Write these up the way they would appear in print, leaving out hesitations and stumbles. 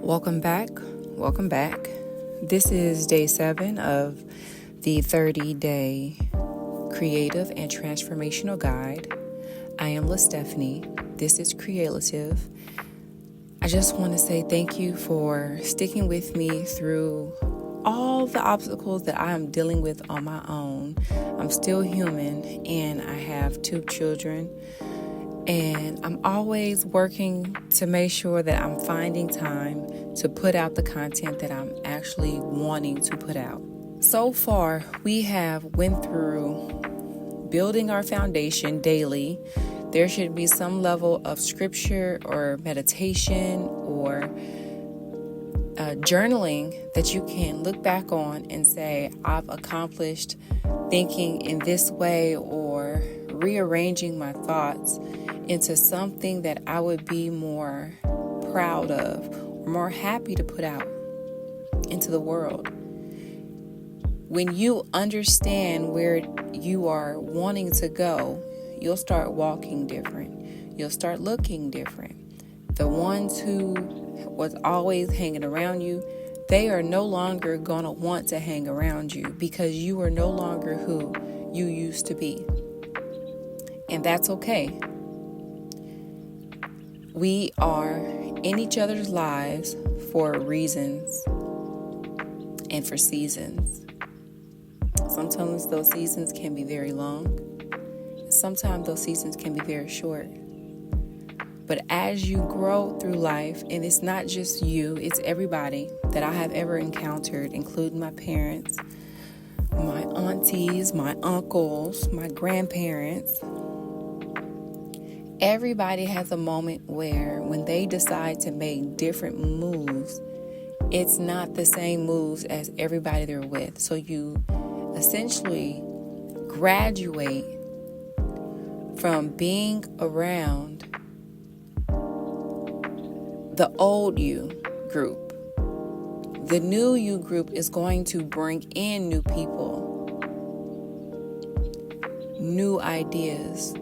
Welcome back. Welcome back. This is day 7 of the 30-day creative and transformational guide. I am LaStephanie. This is Creative. I just want to say thank you for sticking with me through all the obstacles that I am dealing with on my own. I'm still human and I have 2 children. And I'm always working to make sure that I'm finding time to put out the content that I'm actually wanting to put out. So far, we have went through building our foundation daily. There should be some level of scripture or meditation or journaling that you can look back on and say, I've accomplished thinking in this way, or rearranging my thoughts into something that I would be more proud of or more happy to put out into the world. When you understand where you are wanting to go, you'll start walking different. You'll start looking different. The ones who was always hanging around you, they are no longer going to want to hang around you because you are no longer who you used to be. And that's okay. We are in each other's lives for reasons and for seasons. Sometimes those seasons can be very long. Sometimes those seasons can be very short. But as you grow through life, and it's not just you, it's everybody that I have ever encountered, including my parents, my aunties, my uncles, my grandparents. Everybody has a moment where when they decide to make different moves, it's not the same moves as everybody they're with. So you essentially graduate from being around the old you group. The new you group is going to bring in new people, new ideas,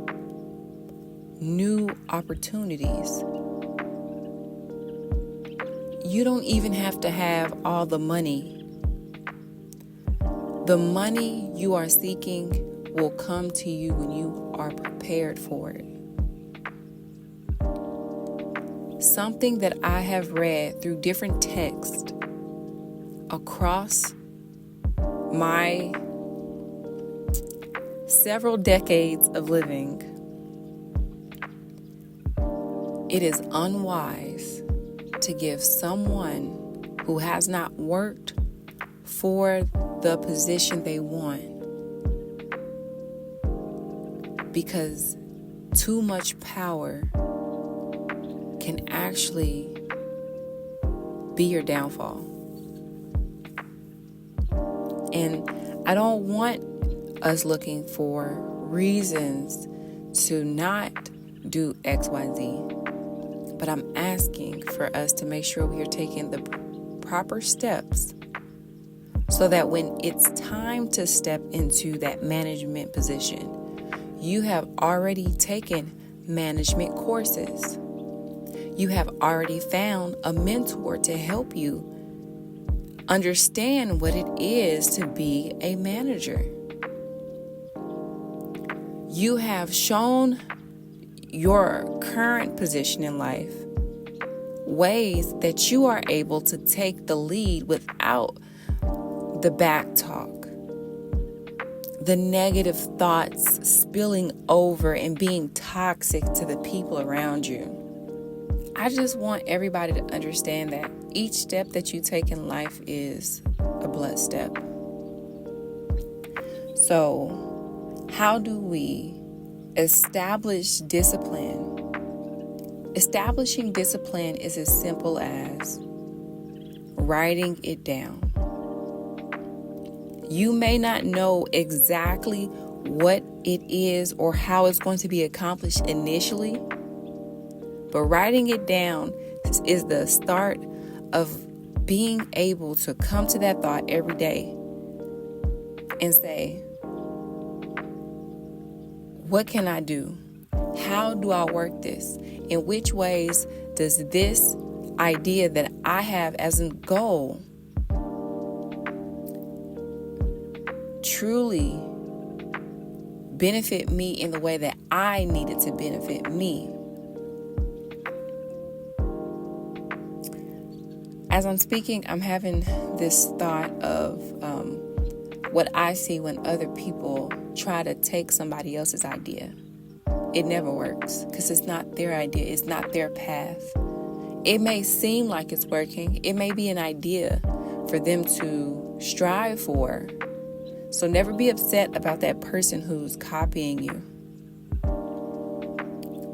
new opportunities. You don't even have to have all the money. The money you are seeking will come to you when you are prepared for it. Something that I have read through different texts across my several decades of living, it is unwise to give someone who has not worked for the position they want, because too much power can actually be your downfall. And I don't want us looking for reasons to not do XYZ, but I'm asking for us to make sure we are taking the proper steps so that when it's time to step into that management position, you have already taken management courses. You have already found a mentor to help you understand what it is to be a manager. You have shown your current position in life ways that you are able to take the lead without the back talk, the negative thoughts spilling over and being toxic to the people around you. I just want everybody to understand that each step that you take in life is a blessed step. So, how do we establish discipline? Establishing discipline is as simple as writing it down. You may not know exactly what it is or how it's going to be accomplished initially, but writing it down is the start of being able to come to that thought every day and say, what can I do? How do I work this? In which ways does this idea that I have as a goal truly benefit me in the way that I need it to benefit me. As I'm speaking, I'm having this thought of what I see when other people try to take somebody else's idea. It never works because it's not their idea. It's not their path. It may seem like it's working. It may be an idea for them to strive for. So never be upset about that person who's copying you.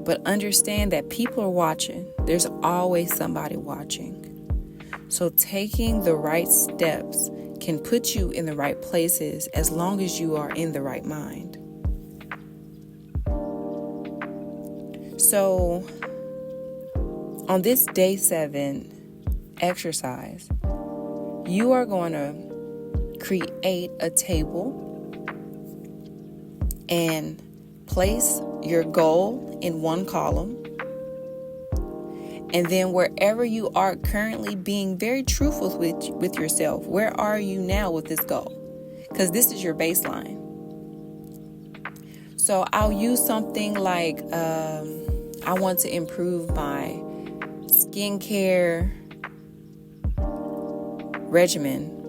But understand that people are watching. There's always somebody watching. So taking the right steps can put you in the right places as long as you are in the right mind. So on this day 7 exercise, you are going to create a table and place your goal in one column. And then wherever you are currently, being very truthful with yourself. Where are you now with this goal? Because this is your baseline. So I'll use something like I want to improve my skincare regimen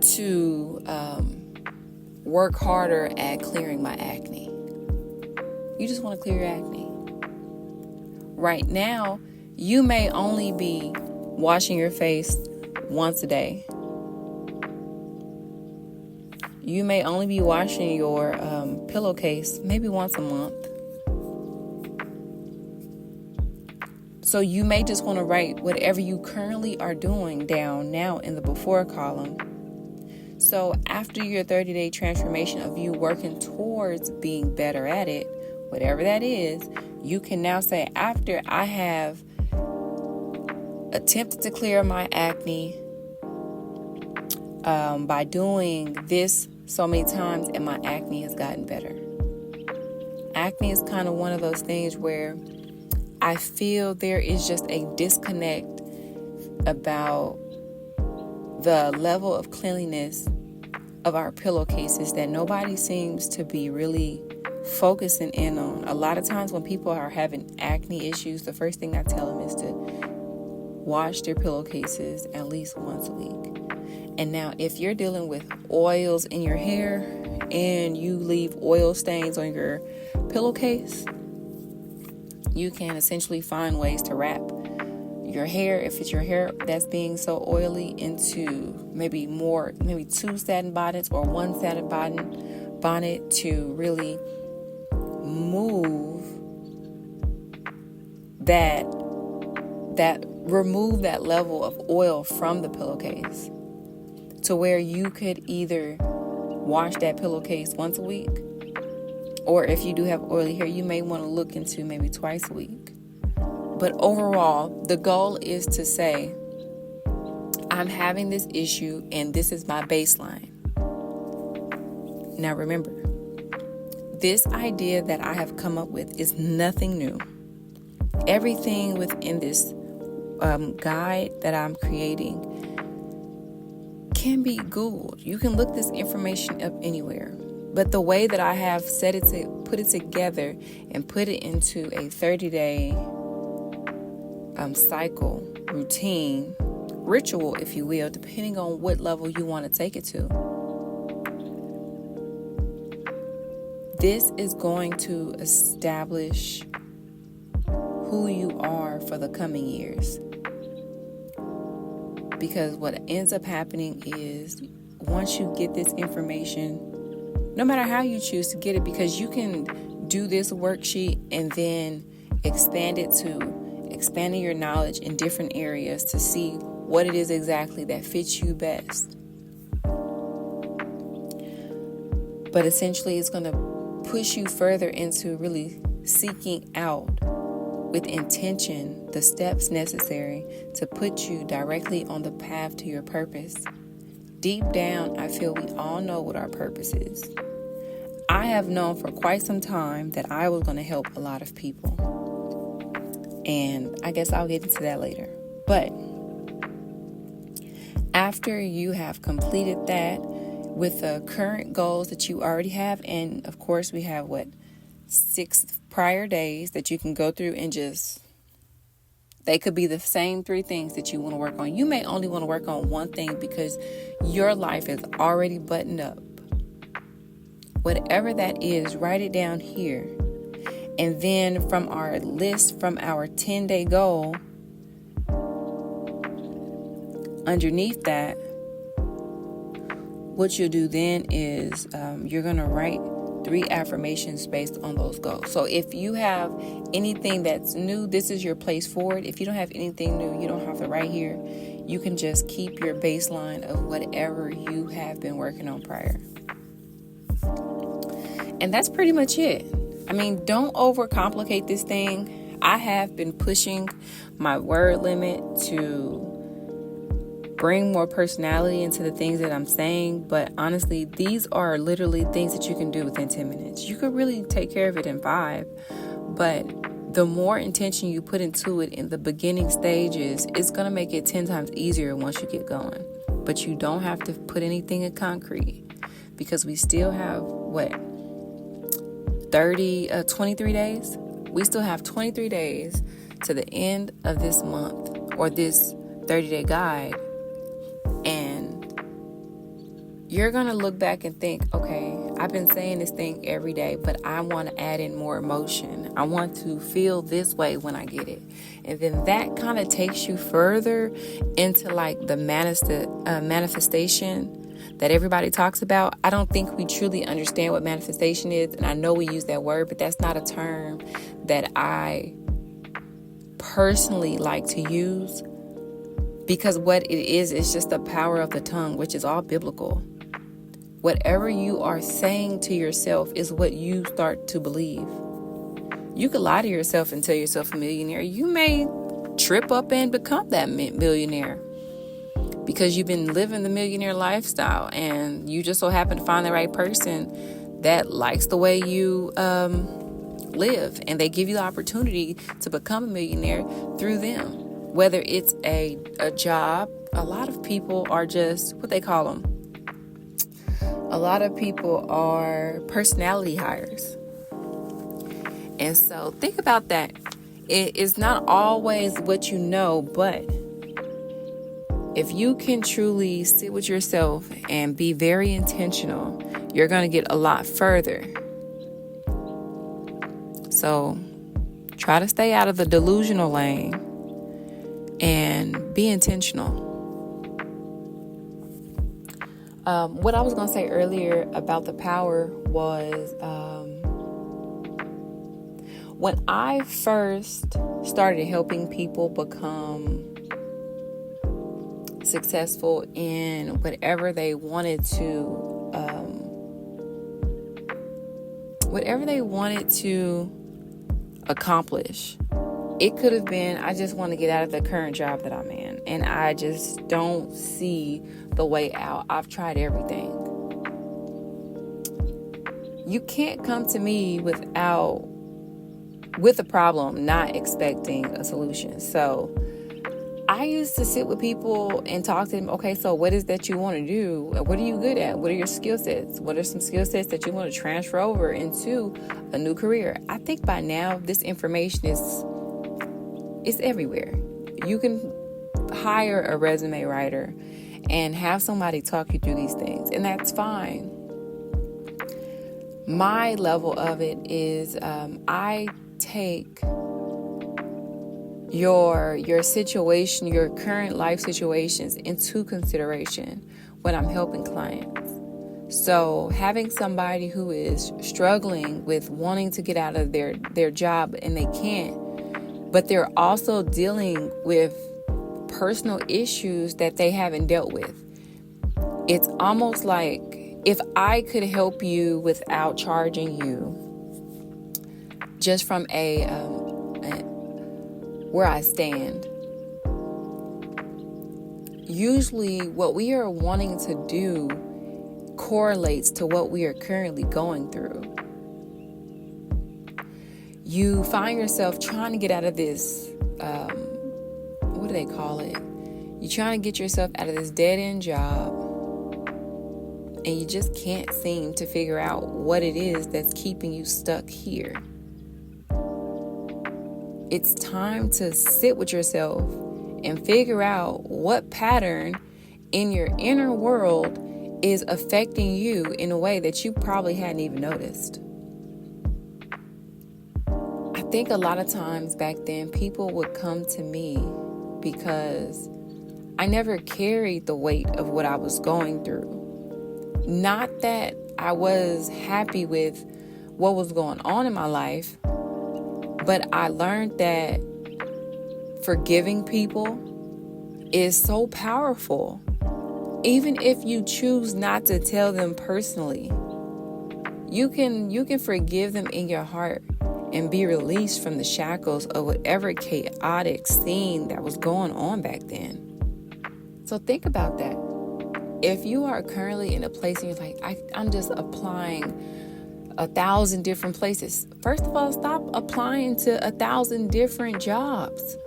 to work harder at clearing my acne. You just want to clear your acne. Right now, you may only be washing your face once a day. You may only be washing your pillowcase maybe once a month. So you may just want to write whatever you currently are doing down now in the before column. So after your 30-day transformation of you working towards being better at it, whatever that is, you can now say, after I have attempted to clear my acne by doing this so many times, and my acne has gotten better. Acne is kind of one of those things where I feel there is just a disconnect about the level of cleanliness of our pillowcases that nobody seems to be really focusing in on. A lot of times when people are having acne issues, the first thing I tell them is to wash their pillowcases at least once a week. And now if you're dealing with oils in your hair and you leave oil stains on your pillowcase, you can essentially find ways to wrap your hair, if it's your hair that's being so oily, into maybe 2 satin bonnets or 1 satin bonnet to really move remove that level of oil from the pillowcase, to where you could either wash that pillowcase once a week, or if you do have oily hair, you may want to look into maybe twice a week. But overall, the goal is to say, I'm having this issue and this is my baseline. Now remember, this idea that I have come up with is nothing new. Everything within this guide that I'm creating can be Googled. You can look this information up anywhere. But the way that I have put it together and put it into a 30-day cycle, routine, ritual, if you will, depending on what level you want to take it to. This is going to establish who you are for the coming years. Because what ends up happening is, once you get this information, no matter how you choose to get it, because you can do this worksheet and then expand it to expanding your knowledge in different areas to see what it is exactly that fits you best. But essentially, it's going to push you further into really seeking out with intention the steps necessary to put you directly on the path to your purpose. Deep down, I feel we all know what our purpose is. I have known for quite some time that I was going to help a lot of people. And I guess I'll get into that later. But after you have completed that with the current goals that you already have, and of course we have 6 prior days that you can go through and they could be the same 3 things that you want to work on. You may only want to work on one thing because your life is already buttoned up. Whatever that is, write it down here. And then from our list, from our 10-day goal, underneath that, what you'll do then is you're going to write 3 affirmations based on those goals. So if you have anything that's new, this is your place for it. If you don't have anything new, you don't have to write here. You can just keep your baseline of whatever you have been working on prior. And that's pretty much it. I mean, don't overcomplicate this thing. I have been pushing my word limit to bring more personality into the things that I'm saying. But honestly, these are literally things that you can do within 10 minutes. You could really take care of it in 5. But the more intention you put into it in the beginning stages, it's going to make it 10 times easier once you get going. But you don't have to put anything in concrete because we still have 23 days. We still have 23 days to the end of this month or this 30-day guide. And you're going to look back and think, okay, I've been saying this thing every day, but I want to add in more emotion. I want to feel this way when I get it. And then that kind of takes you further into like the manifestation that everybody talks about. I don't think we truly understand what manifestation is. And I know we use that word, but that's not a term that I personally like to use, because what it is just the power of the tongue, which is all biblical. Whatever you are saying to yourself is what you start to believe. You could lie to yourself and tell yourself a millionaire. You may trip up and become that millionaire because you've been living the millionaire lifestyle and you just so happen to find the right person that likes the way you live, and they give you the opportunity to become a millionaire through them. Whether it's a job, a lot of people are just what they call them. A lot of people are personality hires. And so think about that. It is not always what you know, but if you can truly sit with yourself and be very intentional, you're going to get a lot further. So try to stay out of the delusional lane and be intentional. What I was going to say earlier about the power was when I first started helping people become successful in whatever they wanted to accomplish. It could have been, I just want to get out of the current job that I'm in, and I just don't see the way out. I've tried everything. You can't come to me with a problem, not expecting a solution. So I used to sit with people and talk to them. Okay, so what is that you want to do? What are you good at? What are your skill sets? What are some skill sets that you want to transfer over into a new career? I think by now this information is everywhere. You can hire a resume writer and have somebody talk you through these things, and that's fine. My level of it is I take your situation, your current life situations into consideration when I'm helping clients. So having somebody who is struggling with wanting to get out of their job and they can't, but they're also dealing with personal issues that they haven't dealt with. It's almost like if I could help you without charging you, just from where I stand. Usually what we are wanting to do correlates to what we are currently going through. You find yourself trying to get out of this what do they call it? You're trying to get yourself out of this dead-end job, and you just can't seem to figure out what it is that's keeping you stuck here. It's time to sit with yourself and figure out what pattern in your inner world is affecting you in a way that you probably hadn't even noticed. I think a lot of times back then, people would come to me because I never carried the weight of what I was going through. Not that I was happy with what was going on in my life, but I learned that forgiving people is so powerful. Even if you choose not to tell them personally, you can forgive them in your heart and be released from the shackles of whatever chaotic scene that was going on back then. So think about that. If you are currently in a place and you're like, I'm just applying 1,000 different places. First of all, stop applying to 1,000 different jobs.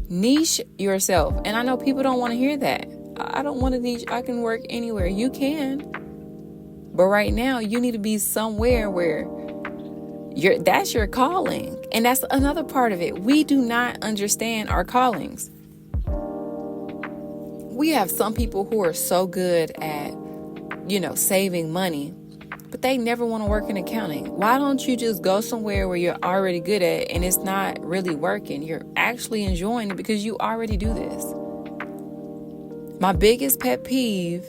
Niche yourself. And I know people don't want to hear that. I don't want to niche. I can work anywhere. You can. But right now, you need to be somewhere where that's your calling. And that's another part of it. We do not understand our callings. We have some people who are so good at, saving money, but they never want to work in accounting. Why don't you just go somewhere where you're already good at and it's not really working? You're actually enjoying it because you already do this. My biggest pet peeve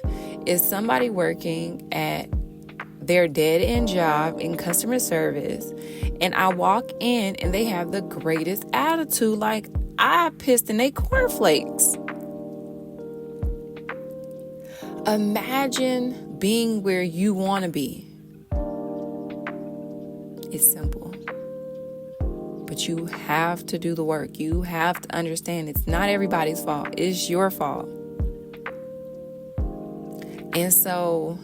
is somebody working at their dead-end job in customer service, and I walk in and they have the greatest attitude, like I pissed in their cornflakes. Imagine being where you want to be. It's simple. But you have to do the work. You have to understand it's not everybody's fault. It's your fault. And so,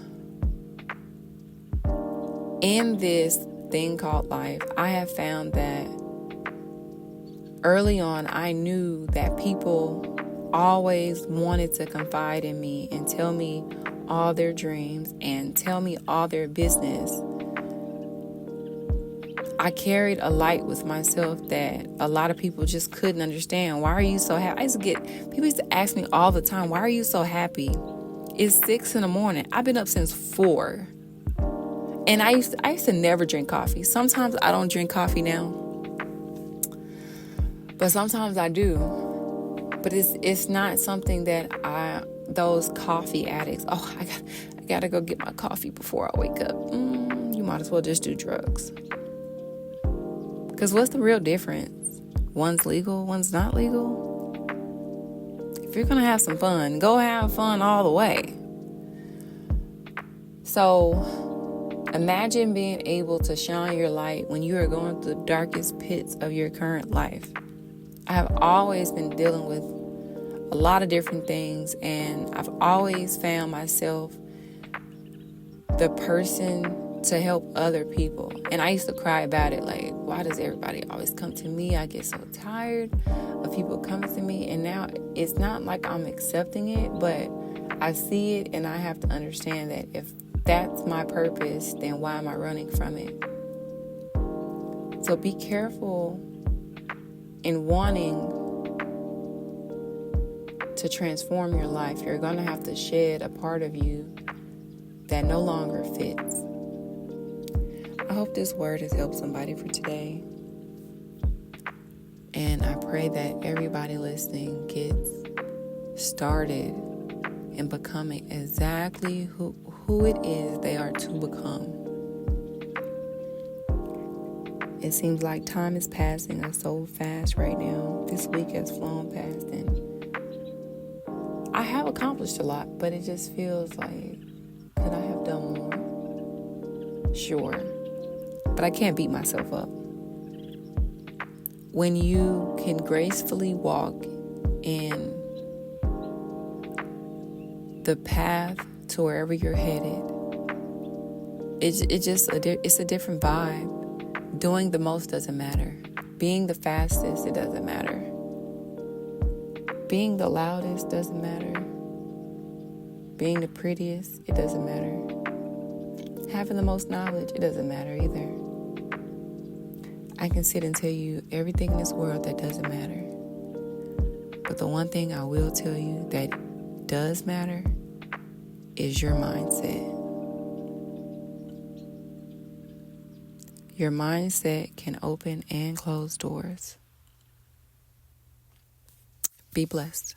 in this thing called life, I have found that early on, I knew that people always wanted to confide in me and tell me all their dreams and tell me all their business. I carried a light with myself that a lot of people just couldn't understand. Why are you so happy? People used to ask me all the time, why are you so happy? It's 6 a.m. I've been up since 4. And I used to never drink coffee. Sometimes I don't drink coffee now, but sometimes I do. But it's not something that those coffee addicts, I gotta go get my coffee before I wake up. You might as well just do drugs. Because what's the real difference? One's legal, one's not legal. If you're going to have some fun, go have fun all the way. So imagine being able to shine your light when you are going through the darkest pits of your current life. I have always been dealing with a lot of different things, and I've always found myself the person to help other people. And I used to cry about it, like, why does everybody always come to me? I get so tired of people coming to me. And now it's not like I'm accepting it, but I see it and I have to understand that if that's my purpose, then why am I running from it? So be careful in wanting to transform your life. You're going to have to shed a part of you that no longer fits. I hope this word has helped somebody for today. And I pray that everybody listening gets started in becoming exactly who it is they are to become. It seems like time is passing us so fast right now. This week has flown past, and I have accomplished a lot, but it just feels like, could I have done more? Sure. But I can't beat myself up. When you can gracefully walk in the path to wherever you're headed, it's a different vibe. Doing the most doesn't matter. Being the fastest, it doesn't matter. Being the loudest doesn't matter. Being the prettiest, it doesn't matter. Having the most knowledge, it doesn't matter either. I can sit and tell you everything in this world that doesn't matter. But the one thing I will tell you that does matter is your mindset. Your mindset can open and close doors. Be blessed.